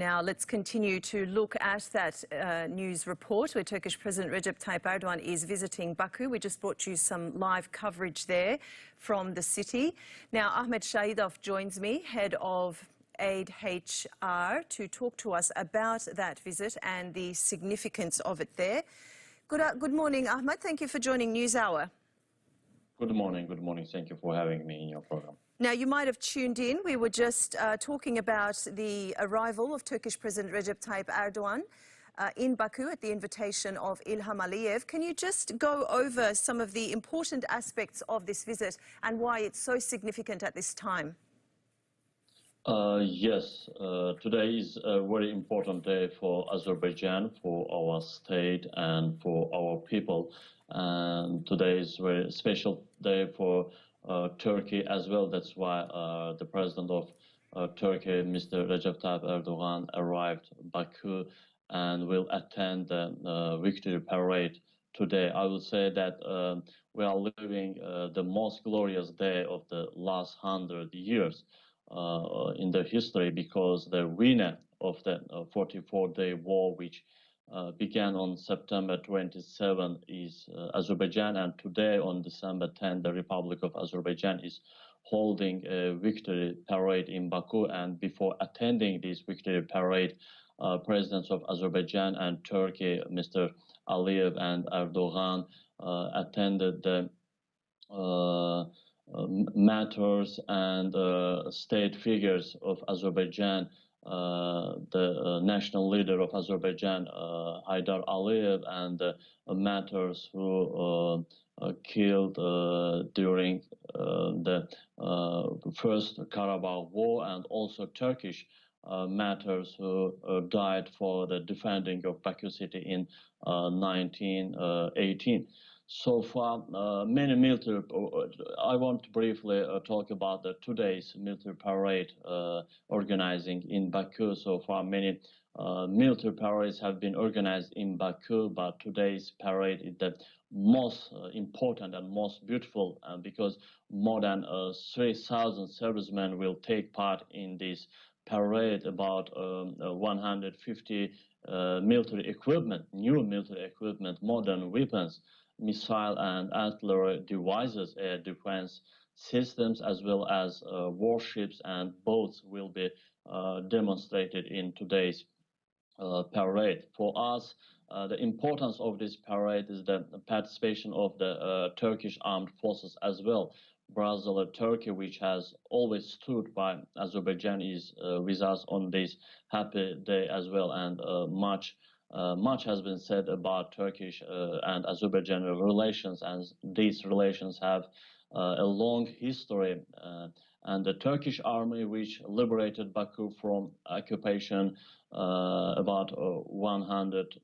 Now, let's continue to look at that news report where Turkish President Recep Tayyip Erdogan is visiting Baku. We just brought you some live coverage there from the city. Now, Ahmad Shahidov joins me, head of AID-HR, to talk to us about that visit and the significance of it there. Good morning, Ahmad. Thank you for joining NewsHour. Good morning. Good morning. Thank you for having me in your program. Now, you might have tuned in. We were just talking about the arrival of Turkish President Recep Tayyip Erdogan in Baku at the invitation of Ilham Aliyev. Can you just go over some of the important aspects of this visit and why it's so significant at this time? Yes, today is a very important day for Azerbaijan, for our state and for our people. And today is a very special day for Turkey as well. That's why the president of Turkey, Mr. Recep Tayyip Erdogan, arrived Baku and will attend the victory parade today. I would say that we are living the most glorious day of the last 100 years in the history, because the winner of the 44-day war, which began on September 27, is Azerbaijan, and today on December 10, the Republic of Azerbaijan is holding a victory parade in Baku. And before attending this victory parade, presidents of Azerbaijan and Turkey, Mr. Aliyev and Erdogan, attended the matters and state figures of Azerbaijan. The national leader of Azerbaijan, Haydar Aliyev, and matters who killed during the first Karabakh war, and also Turkish matters who died for the defending of Baku city in 1918. So far, many military. I want to briefly talk about today's military parade organizing in Baku. So far, many military parades have been organized in Baku, but today's parade is the most important and most beautiful, because more than 3,000 servicemen will take part in this parade. About 150 military equipment, new military equipment, modern weapons, missile and artillery devices, air defense systems, as well as warships and boats will be demonstrated in today's parade. For us, the importance of this parade is the participation of the Turkish armed forces as well. Brazil, Turkey, which has always stood by Azerbaijan, is with us on this happy day as well, and much has been said about Turkish and Azerbaijani relations, and these relations have a long history. And the Turkish army, which liberated Baku from occupation about 100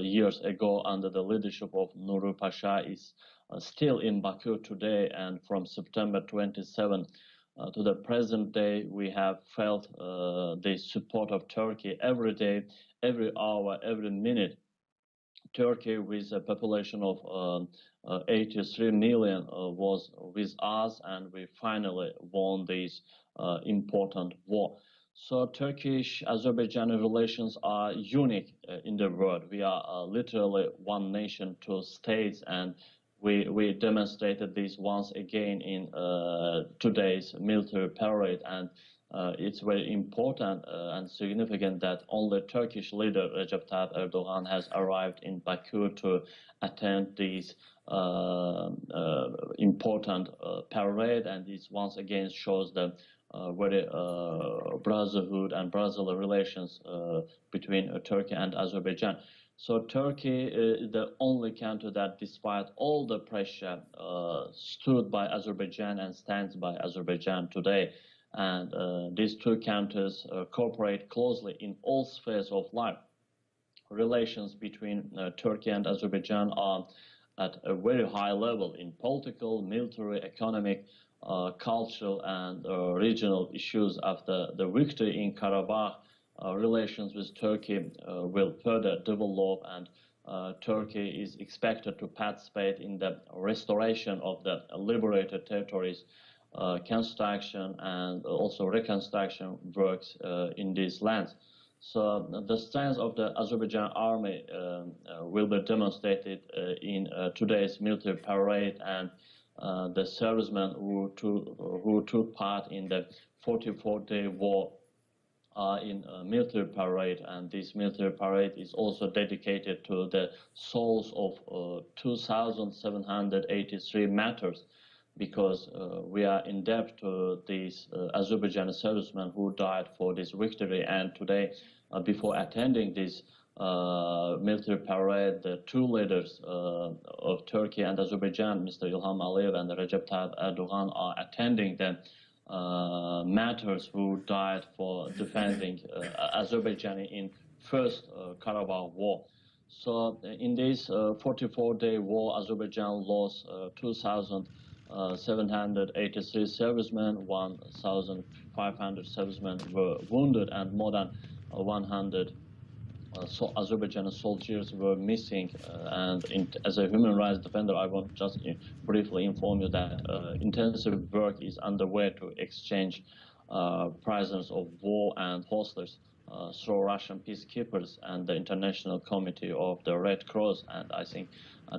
years ago under the leadership of Nuri Pasha, is still in Baku today. And from September 27 to the present day, we have felt the support of Turkey every day, every hour, every minute. Turkey, with a population of 83 million, was with us, and we finally won this important war. So Turkish-Azerbaijani relations are unique in the world. We are literally one nation, two states, and we demonstrated this once again in today's military parade. And it's very important and significant that only Turkish leader Recep Tayyip Erdogan has arrived in Baku to attend this important parade, and this once again shows the very brotherhood and brotherly relations between Turkey and Azerbaijan. So Turkey is the only country that, despite all the pressure, stood by Azerbaijan and stands by Azerbaijan today. And these two countries cooperate closely in all spheres of life. Relations between Turkey and Azerbaijan are at a very high level in political, military, economic, cultural, and regional issues. After the victory in Karabakh, relations with Turkey will further develop, and Turkey is expected to participate in the restoration of the liberated territories, construction and also reconstruction works in these lands. So the strength of the Azerbaijan army will be demonstrated in today's military parade, and the servicemen who took part in the 44-day war in a military parade, and this military parade is also dedicated to the souls of 2,783 martyrs, because we are in debt to these Azerbaijani servicemen who died for this victory. And today, before attending this military parade, the two leaders of Turkey and Azerbaijan, Mr. İlham Aliyev and Recep Tayyip Erdogan, are attending the martyrs who died for defending Azerbaijan in first Karabakh war. So in this 44-day war, Azerbaijan lost 2,783 servicemen, 1,500 servicemen were wounded, and more than 100 Azerbaijani soldiers were missing. As a human rights defender, I want just briefly inform you that intensive work is underway to exchange prisoners of war and hostage through Russian peacekeepers and the International Committee of the Red Cross. And I think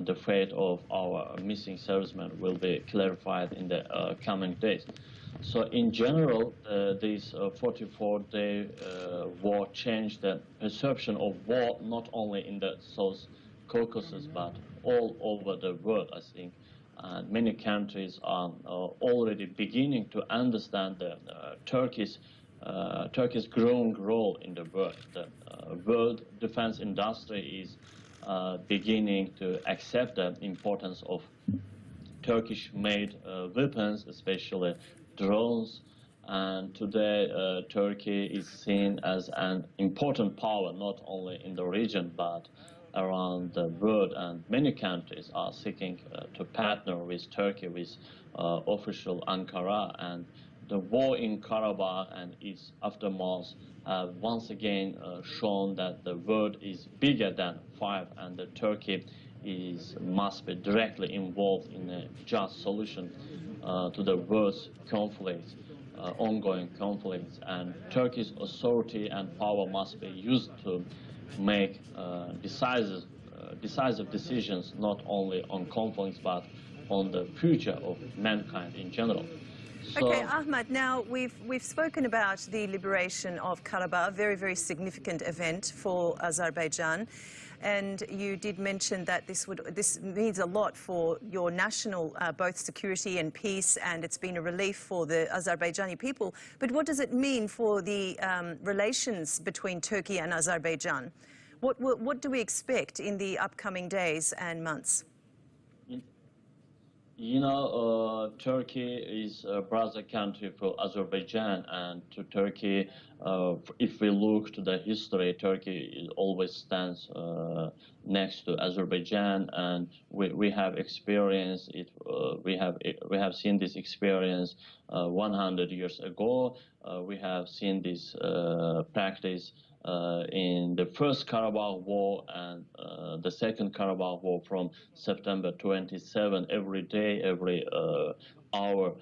the fate of our missing servicemen will be clarified in the coming days. So in general, this 44-day war changed the perception of war not only in the South Caucasus but all over the world, I think. And many countries are already beginning to understand the Turkey's growing role in the world. The world defense industry is beginning to accept the importance of Turkish-made weapons, especially drones, and today Turkey is seen as an important power not only in the region but around the world, and many countries are seeking to partner with Turkey, with official Ankara. And the war in Karabakh and its aftermath have once again shown that the world is bigger than five, and that Turkey must be directly involved in a just solution to the world's conflicts, ongoing conflicts. And Turkey's authority and power must be used to make decisive decisions not only on conflicts but on the future of mankind in general. So, okay, Ahmad, now we've spoken about the liberation of Karabakh, a very, very significant event for Azerbaijan. And you did mention that this means a lot for your national both security and peace, and it's been a relief for the Azerbaijani people. But what does it mean for the relations between Turkey and Azerbaijan? What do we expect in the upcoming days and months? You know, Turkey is a brother country for Azerbaijan, and to Turkey, if we look to the history, Turkey always stands next to Azerbaijan, and we have experienced it. We have seen this experience 100 years ago. We have seen this practice in the first Karabakh War and the second Karabakh War from September 27. Every day, every hour,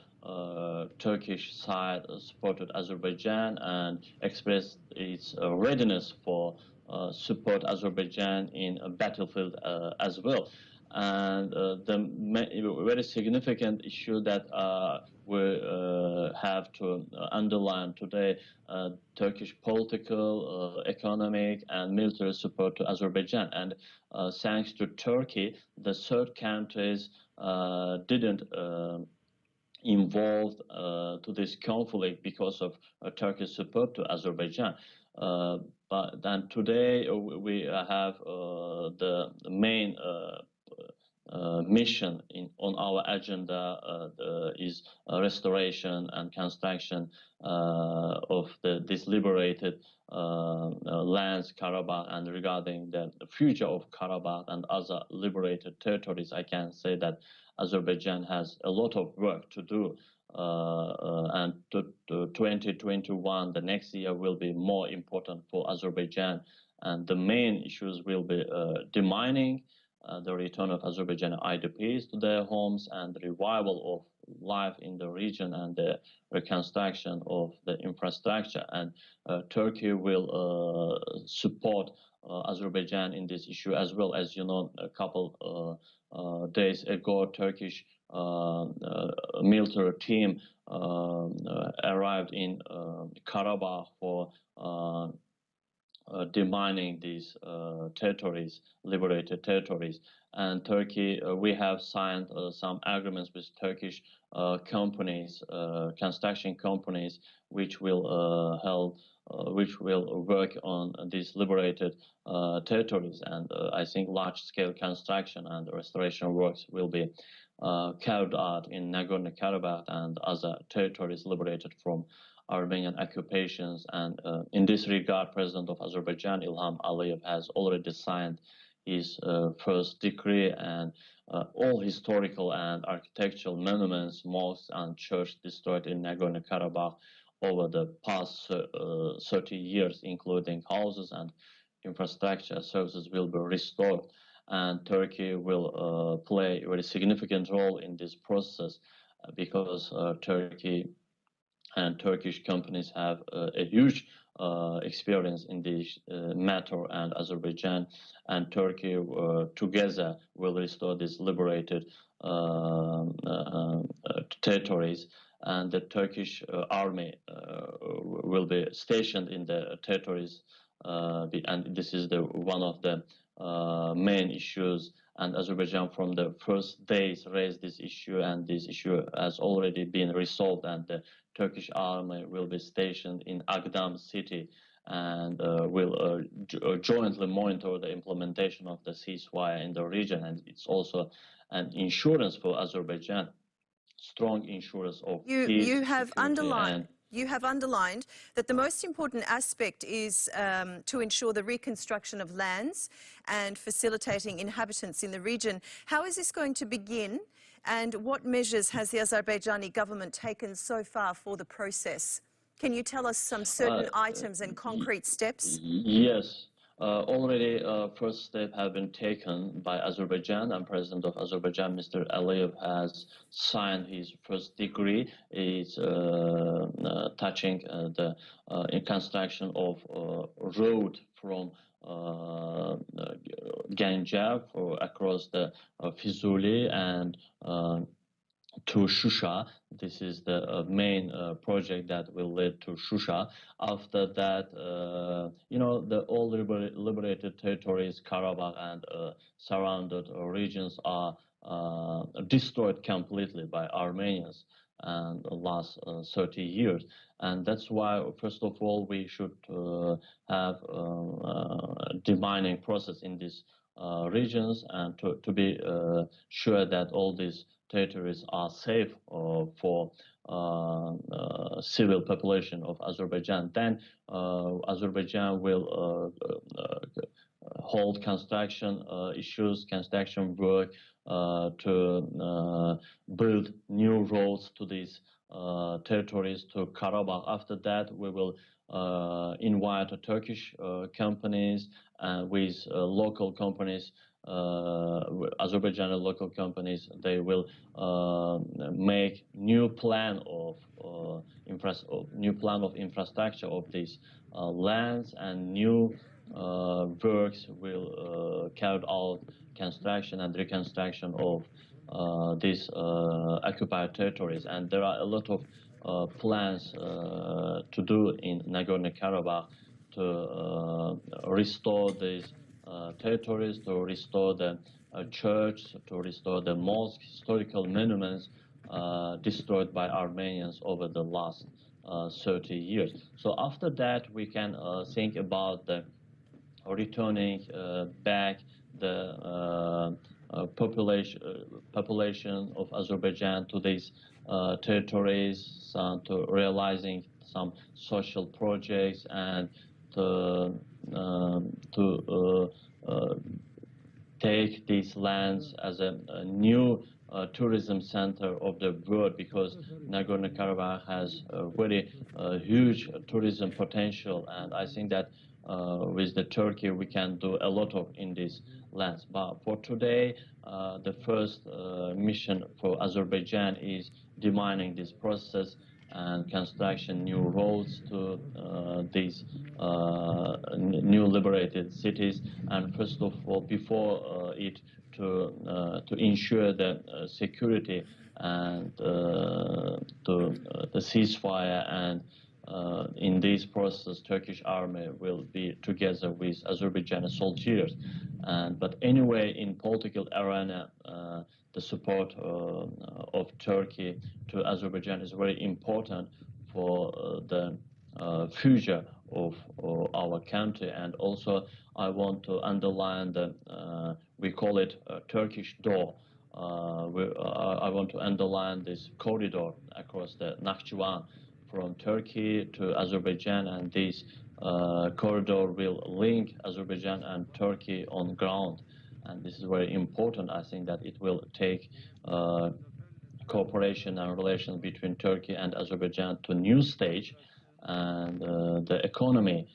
Turkish side supported Azerbaijan and expressed its readiness for support Azerbaijan in a battlefield as well. And the very significant issue that we have to underline today, Turkish political, economic, and military support to Azerbaijan. And thanks to Turkey, the third countries didn't involved to this conflict because of Turkish support to Azerbaijan. But then today we have the main mission on our agenda is restoration and construction of this liberated lands, Karabakh, and regarding the future of Karabakh and other liberated territories, I can say that Azerbaijan has a lot of work to do. And to 2021, the next year will be more important for Azerbaijan, and the main issues will be demining, the return of Azerbaijani IDPs to their homes and the revival of life in the region and the reconstruction of the infrastructure. And Turkey will support Azerbaijan in this issue as well. As you know, a couple days ago, Turkish military team arrived in Karabakh for demining these territories, liberated territories. And Turkey, we have signed some agreements with Turkish companies, construction companies, which will which will work on these liberated territories. And I think large-scale construction and restoration works will be carried out in Nagorno-Karabakh and other territories liberated from Armenian occupations. And in this regard, President of Azerbaijan, Ilham Aliyev, has already signed his first decree, and all historical and architectural monuments, mosques and churches destroyed in Nagorno-Karabakh over the past 30 years, including houses and infrastructure services, will be restored. And Turkey will play a very significant role in this process because Turkey and Turkish companies have a huge experience in this matter, and Azerbaijan and Turkey together will restore these liberated territories. And the Turkish army will be stationed in the territories, and this is one of the main issues. And Azerbaijan from the first days raised this issue, and this issue has already been resolved, and the Turkish army will be stationed in Agdam city and will jointly monitor the implementation of the ceasefire in the region. And it's also an insurance for Azerbaijan, strong insurance of peace, security, You have underlined that the most important aspect is to ensure the reconstruction of lands and facilitating inhabitants in the region. How is this going to begin, and what measures has the Azerbaijani government taken so far for the process? Can you tell us some certain items and concrete steps? Yes. Already first step have been taken by Azerbaijan, and President of Azerbaijan, Mr. Aliyev, has signed his first decree. It's touching the construction of road from Ganjab across the Fizuli and to Shusha. This is the main project that will lead to Shusha. After that, you know, the all liberated territories, Karabakh and surrounded regions are destroyed completely by Armenians and the last 30 years. And that's why, first of all, we should have a demining process in these regions, and to be sure that all these territories are safe for civil population of Azerbaijan. Then Azerbaijan will hold construction issues, construction work to build new roads to these territories, to Karabakh. After that, we will invite Turkish companies with local companies, Azerbaijani local companies. They will make new plan of infrastructure of these lands, and new works will carry out construction and reconstruction of these occupied territories. And there are a lot of plans to do in Nagorno-Karabakh to restore these territories, to restore the church, to restore the mosque, historical monuments destroyed by Armenians over the last 30 years. So after that, we can think about the returning back the population of Azerbaijan to these territories, to realizing some social projects, and to take these lands as a new tourism center of the world, because Nagorno-Karabakh has a very huge tourism potential, and I think that with the Turkey we can do a lot of in these lands. But for today, the first mission for Azerbaijan is demining this process and construction new roads to these new liberated cities. And first of all, before it, to ensure the security and the ceasefire, and in this process, Turkish army will be together with Azerbaijani soldiers. But anyway, in political arena, the support of Turkey to Azerbaijan is very important for the future of our country. And also, I want to underline that we call it Turkish door. I want to underline this corridor across the Nakhchivan from Turkey to Azerbaijan, and this corridor will link Azerbaijan and Turkey on ground. And this is very important. I think that it will take cooperation and relations between Turkey and Azerbaijan to a new stage, and the economic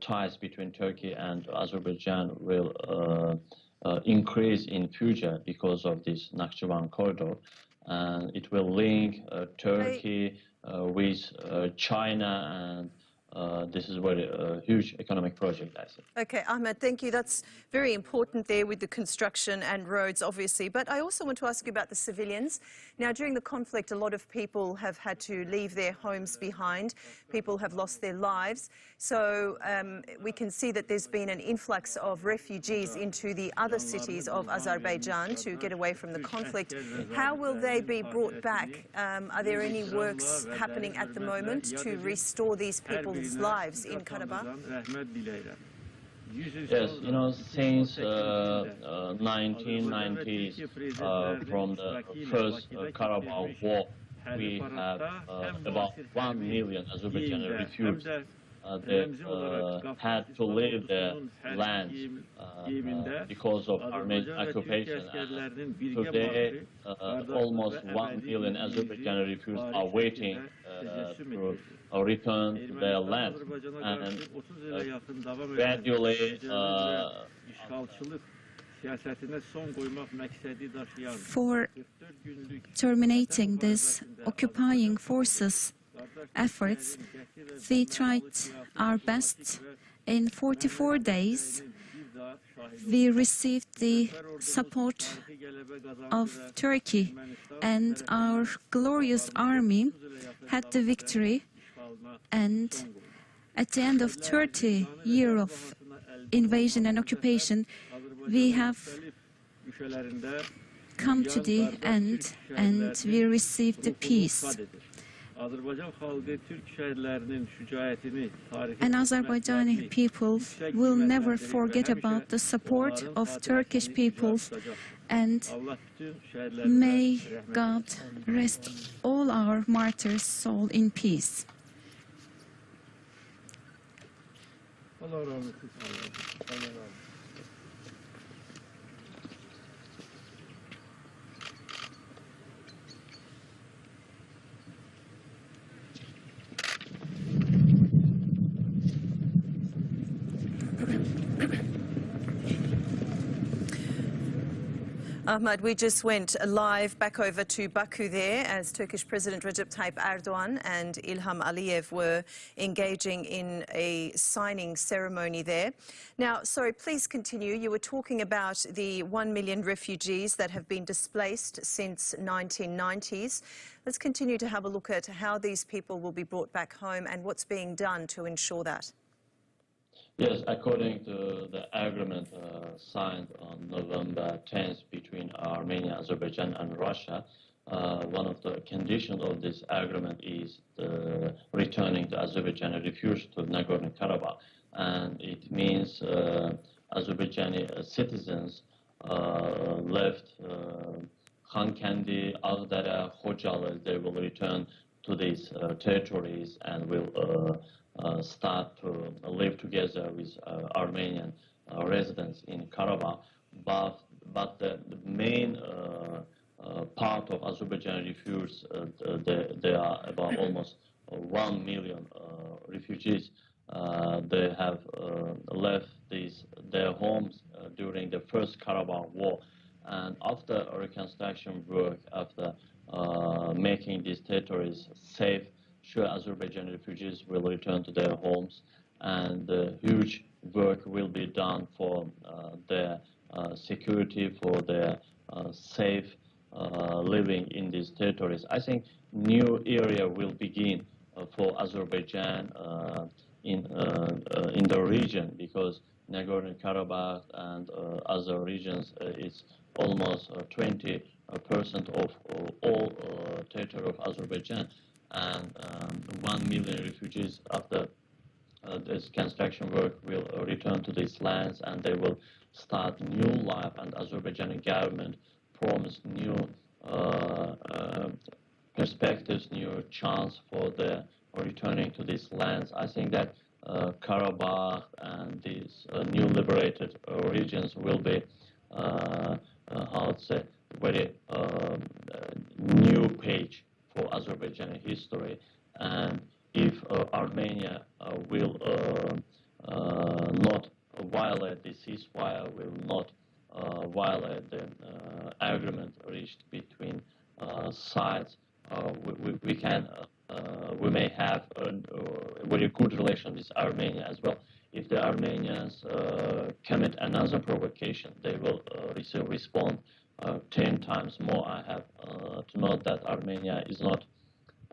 ties between Turkey and Azerbaijan will increase in future because of this Nakhchivan corridor. And it will link Turkey with China, and this is a very huge economic project, I think. Okay, Ahmed, thank you. That's very important there with the construction and roads, obviously. But I also want to ask you about the civilians. Now, during the conflict, a lot of people have had to leave their homes behind. People have lost their lives. So we can see that there's been an influx of refugees into the other cities of Azerbaijan to get away from the conflict. How will they be brought back? Are there any works happening at the moment to restore these people's lives in Karabakh? Yes, you know, since 1990s, from the first Karabakh war, we have about 1 million Azerbaijani refugees. They had to leave their land because of Armenian occupation. And today, almost 1 million Azerbaijani refugees are waiting to return to their land. And gradually, for terminating this occupying forces efforts, we tried our best. In 44 days, we received the support of Turkey, and our glorious army had the victory. And at the end of 30 years of invasion and occupation, we have come to the end, and we received the peace. And Azerbaijani people will never forget about the support of Turkish people, and may God rest all our martyrs' soul in peace. Ahmad, we just went live back over to Baku there as Turkish President Recep Tayyip Erdogan and Ilham Aliyev were engaging in a signing ceremony there. Now, sorry, please continue. You were talking about the 1 million refugees that have been displaced since 1990s. Let's continue to have a look at how these people will be brought back home and what's being done to ensure that. Yes, according to the agreement signed on November 10th between Armenia, Azerbaijan and Russia, one of the conditions of this agreement is the returning the Azerbaijani refugees to Nagorno-Karabakh. And it means Azerbaijani citizens left Khankendi, Agdara, Khojaly. They will return to these territories and will start to live together with Armenian residents in Karabakh. But but the main part of Azerbaijan refugees, there are about almost 1 million refugees. They have left their homes during the first Karabakh war, and after reconstruction work, after making these territories safe, sure, Azerbaijani refugees will return to their homes, and huge work will be done for their security, for their safe living in these territories. I think new era will begin for Azerbaijan in the region, because Nagorno-Karabakh and other regions is almost 20% of all territory of Azerbaijan, and 1 million refugees after this construction work will return to these lands, and they will start new life, and Azerbaijani government promised new perspectives, new chance for their returning to these lands. I think that Karabakh and these new liberated regions will be, how to say, very new page for Azerbaijani history. And if Armenia will not violate the ceasefire, will not violate the agreement reached between sides, we may have a very good relation with Armenia as well. If the Armenians commit another provocation, they will respond 10 times more. I have to note that Armenia is not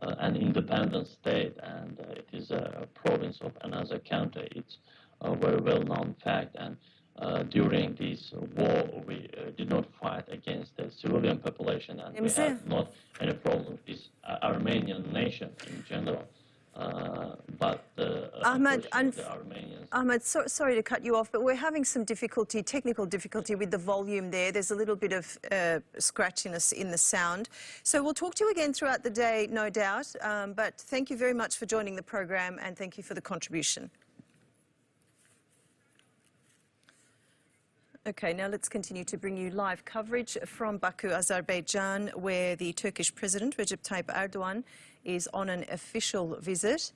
an independent state, and it is a province of another country. It's a very well-known fact, and during this war, we did not fight against the civilian population, and we have not any problem with Armenian nation in general. But Ahmad, the Armenians... Ahmad, sorry to cut you off, but we're having some difficulty, technical difficulty with the volume there. There's a little bit of scratchiness in the sound. So we'll talk to you again throughout the day, no doubt. But thank you very much for joining the program, and thank you for the contribution. Okay, now let's continue to bring you live coverage from Baku, Azerbaijan, where the Turkish President Recep Tayyip Erdogan is on an official visit.